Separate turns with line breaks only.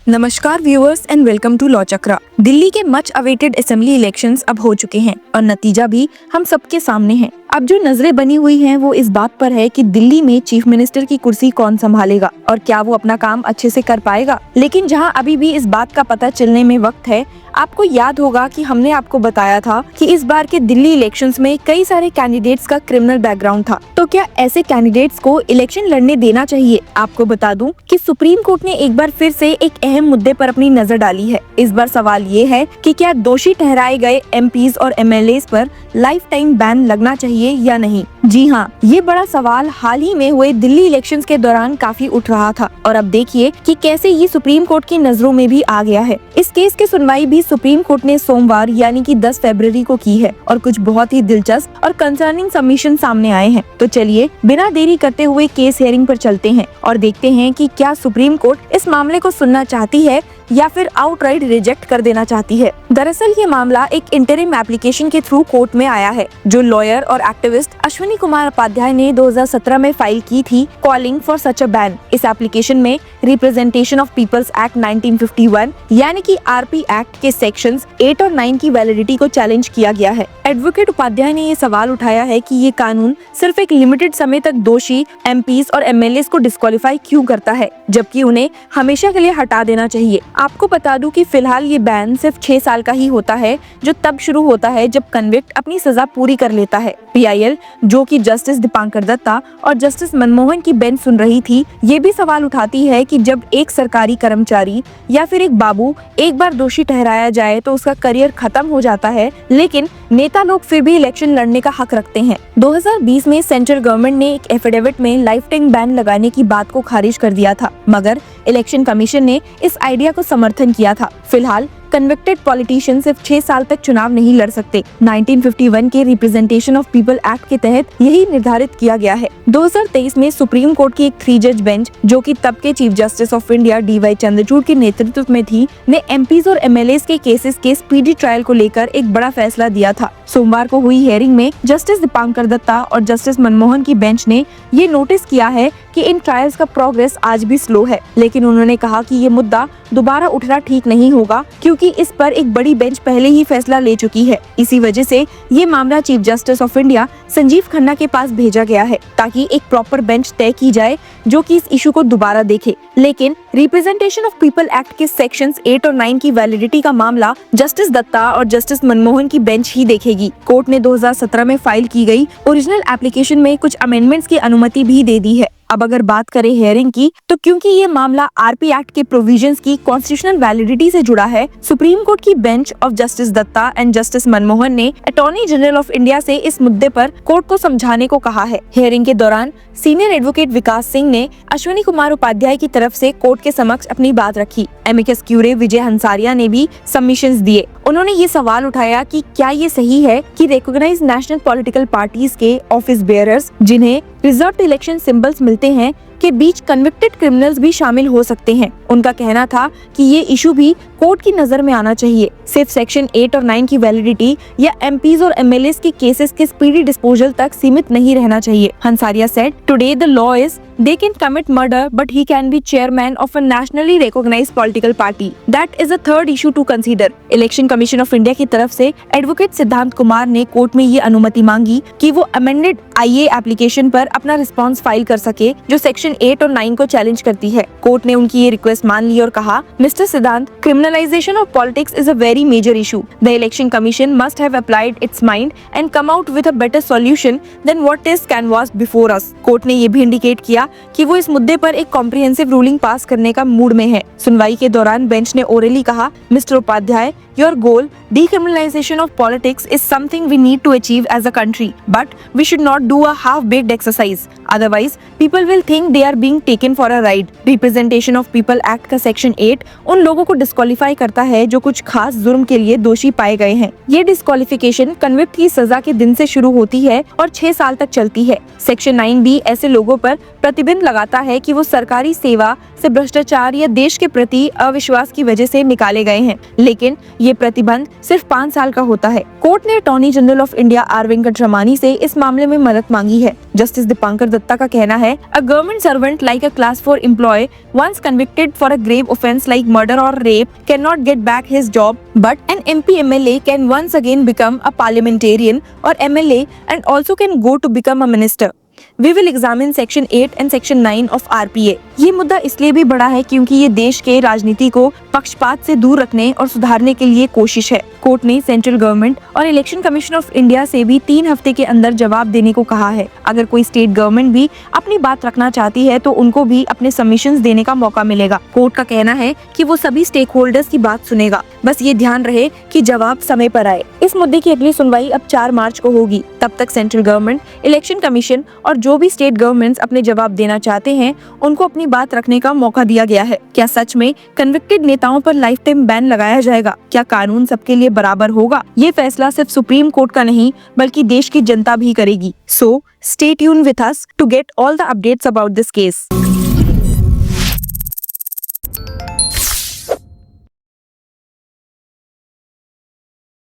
नमस्कार viewers and welcome to law Chakra. Delhi के much awaited assembly elections अब हो चुके हैं और नतीजा भी हम सबके सामने है। अब जो नजरें बनी हुई हैं वो इस बात पर है कि दिल्ली में चीफ मिनिस्टर की कुर्सी कौन संभालेगा और क्या वो अपना काम अच्छे से कर पाएगा। लेकिन जहां अभी भी इस बात का पता चलने में वक्त है, आपको याद होगा कि हमने आपको बताया था कि इस बार के दिल्ली इलेक्शंस में कई सारे कैंडिडेट्स का क्रिमिनल बैकग्राउंड था। तो क्या ऐसे कैंडिडेट्स को इलेक्शन लड़ने देना चाहिए? आपको बता दूं कि सुप्रीम कोर्ट ने एक बार फिर से एक अहम मुद्दे पर अपनी नजर डाली है। इस बार सवाल ये है कि क्या दोषी ठहराए गए एमपीज और एमएलएस पर लाइफ टाइम बैन लगना चाहिए या नहीं। जी हाँ, ये बड़ा सवाल हाल ही में हुए दिल्ली इलेक्शंस के दौरान काफी उठ रहा था और अब देखिए कि कैसे ये सुप्रीम कोर्ट की नजरों में भी आ गया है। इस केस की सुनवाई भी सुप्रीम कोर्ट ने सोमवार यानी कि 10 फरवरी को की है और कुछ बहुत ही दिलचस्प और कंसर्निंग सबमिशन सामने आए हैं। तो चलिए बिना देरी करते हुए केस हियरिंग पर चलते हैं और देखते हैं कि क्या सुप्रीम कोर्ट इस मामले को सुनना चाहती है या फिर आउटराइट रिजेक्ट कर देना चाहती है। दरअसल ये मामला एक इंटरिम एप्लीकेशन के थ्रू कोर्ट में आया है जो लॉयर और एक्टिविस्ट अश्विनी कुमार उपाध्याय ने 2017 में फाइल की थी, calling for such a ban. इस एप्लीकेशन में रिप्रेजेंटेशन ऑफ पीपल्स एक्ट 1951 यानी कि आरपी एक्ट के सेक्शंस 8 और 9 की वैलिडिटी को चैलेंज किया गया है। एडवोकेट उपाध्याय ने ये सवाल उठाया है कि ये कानून सिर्फ एक लिमिटेड समय तक दोषी एमपीज और एमएलएस को डिस्क्वालीफाई क्यों करता है, जबकि उन्हें हमेशा के लिए हटा देना चाहिए। आपको बता दूं कि फिलहाल ये बैन सिर्फ 6 साल का ही होता है, जो तब शुरू होता है जब कन्विक्ट अपनी सजा पूरी कर लेता है। पीआईएल, जो कि जस्टिस दीपांकर दत्ता और जस्टिस मनमोहन की बेंच सुन रही थी, ये भी सवाल उठाती है कि जब एक सरकारी कर्मचारी या फिर एक बाबू एक बार दोषी ठहराया जाए तो उसका करियर खत्म हो जाता है, लेकिन नेता लोग फिर भी इलेक्शन लड़ने का हक रखते हैं। 2020 में सेंट्रल गवर्नमेंट ने एक एफिडेविट में लाइफ टाइम बैन लगाने की बात को खारिज कर दिया था, मगर इलेक्शन कमीशन ने इस आइडिया को समर्थन किया था। फिलहाल कन्विक्टेड पॉलिटिशियन सिर्फ 6 साल तक चुनाव नहीं लड़ सकते। 1951 के रिप्रेजेंटेशन ऑफ पीपल एक्ट के तहत यही निर्धारित किया गया है। 2023 में सुप्रीम कोर्ट की एक 3 जज बेंच, जो कि तब के chief justice of India DY Chandrachud के नेतृत्व में थी, ने एमपीज और एमएलएस के केसेस के स्पीडी ट्रायल को लेकर एक बड़ा फैसला दिया था। सोमवार को हुई हियरिंग में जस्टिस दीपांकर दत्ता और जस्टिस मनमोहन की बेंच ने ये नोटिस किया है कि इन ट्रायल्स का प्रोग्रेस आज भी स्लो है, लेकिन उन्होंने कहा कि ये मुद्दा दोबारा उठना ठीक नहीं होगा क्योंकि इस पर एक बड़ी बेंच पहले ही फैसला ले चुकी है। इसी वजह से ये मामला chief justice of India Sanjeev Khanna के पास भेजा गया है ताकि एक प्रॉपर बेंच तय की जाए जो कि इस इशू को दोबारा देखे। लेकिन रिप्रेजेंटेशन ऑफ पीपल एक्ट के सेक्शंस 8 और 9 की वैलिडिटी का मामला जस्टिस दत्ता और जस्टिस मनमोहन की बेंच ही देखेगी। कोर्ट ने 2017 में फाइल की गई ओरिजिनल एप्लीकेशन में कुछ अमेंडमेंट्स की अनुमति भी दे दी है। अब अगर बात करें हियरिंग की, तो क्योंकि ये मामला आरपी एक्ट के प्रोविजंस की कॉन्स्टिट्यूशनल वैलिडिटी से जुड़ा है, सुप्रीम कोर्ट की bench of justice Datta and justice Manmohan ने अटॉर्नी जनरल ऑफ इंडिया से इस मुद्दे पर कोर्ट को समझाने को कहा है। हियरिंग के दौरान सीनियर एडवोकेट विकास सिंह ने अश्विनी कुमार उपाध्याय की तरफ से कोर्ट के समक्ष अपनी बात रखी। एमिकस क्यूरे विजय हंसारिया ने भी सबमिशंस दिए। उन्होंने ये सवाल उठाया कि क्या ये सही है कि रिकॉग्नाइज्ड नेशनल पॉलिटिकल पार्टीज के ऑफिस बेयरर्स, जिन्हें रिजर्व्ड इलेक्शन सिंबल्स मिलते हैं, के बीच कन्विक्टेड क्रिमिनल्स भी शामिल हो सकते हैं। उनका कहना था कि ये इशू भी कोर्ट की नजर में आना चाहिए। सिर्फ सेक्शन 8 और 9 की वैलिडिटी या एमपीज और एमएलएस के केसेस के स्पीडी डिस्पोजल तक सीमित नहीं रहना चाहिए। Hansaria said, today the law is they can commit murder but he can be chairman of a nationally recognized political party. That is a third issue to consider. Election commission of India की तरफ से advocate सिद्धांत कुमार ने court में ये अनुमति मांगी कि वो अमेंडेड आईए एप्लीकेशन पर अपना रिस्पांस फाइल कर सके जो सेक्शन 8 और 9 को चैलेंज करती है। कोर्ट ने उनकी ये रिक्वेस्ट मान ली और कहा, मिस्टर सिद्धांत, criminalization of politics is a very major issue. The election commission must have applied its mind and come out with a better solution than what is canvassed before us. Court ने ये भी indicate किया कि वो इस मुद्दे पर एक कॉम्प्रिहेंसिव रूलिंग पास करने का मूड में है। सुनवाई के दौरान बेंच ने ओरली कहा, mister Upadhyay, your goal decriminalization of politics is something we need to achieve as a country, but we should not do a half-baked exercise. Otherwise, people will think they are being taken for a ride. Representation of People Act का section 8 उन लोगों को disqualify करता है जो कुछ खास जुर्म के लिए दोषी पाए गए हैं। ये डिस्क्वालिफिकेशन कन्विक्ट की सजा के दिन से शुरू होती है और 6 साल तक चलती है। सेक्शन 9 भी ऐसे लोगों पर प्रतिबंध लगाता है कि वो सरकारी सेवा, से भ्रष्टाचार या देश के प्रति अविश्वास की वजह से निकाले गए हैं, लेकिन ये प्रतिबंध सिर्फ 5 साल का होता है। कोर्ट ने attorney general of India R Venkataramani से इस मामले में मदद मांगी है। जस्टिस दीपांकर दत्ता का कहना है, a government servant like a class 4 employ once convicted for a grave offence like murder और rape can not get back his job, but an MP MLA can once again become a parliamentarian और MLA and also can go to become a minister. We will examine Section 8 and Section 9 of RPA। ये मुद्दा इसलिए भी बड़ा है क्योंकि ये देश के राजनीति को पक्षपात से दूर रखने और सुधारने के लिए कोशिश है। कोर्ट ने सेंट्रल गवर्नमेंट और इलेक्शन कमीशन ऑफ इंडिया से भी 3 हफ्ते के अंदर जवाब देने को कहा है। अगर कोई स्टेट गवर्नमेंट भी अपनी बात रखना चाहती है तो उनको भी अपने सबमिशंस देने का मौका मिलेगा। कोर्ट का कहना है कि वो सभी स्टेक होल्डर्स की बात सुनेगा, बस ये ध्यान रहे कि जवाब समय पर आए। इस मुद्दे की अगली सुनवाई अब 4 मार्च को होगी। तब तक सेंट्रल गवर्नमेंट, इलेक्शन कमीशन और जो भी स्टेट गवर्नमेंट्स अपने जवाब देना चाहते हैं उनको अपनी बात रखने का मौका दिया गया है। क्या सच में कन्विक्टेड नेताओं पर लाइफ टाइम बैन लगाया जाएगा? क्या कानून सबके लिए बराबर होगा? ये फैसला सिर्फ सुप्रीम कोर्ट का नहीं बल्कि देश की जनता भी करेगी। So stay tune with us to get all the updates about this case.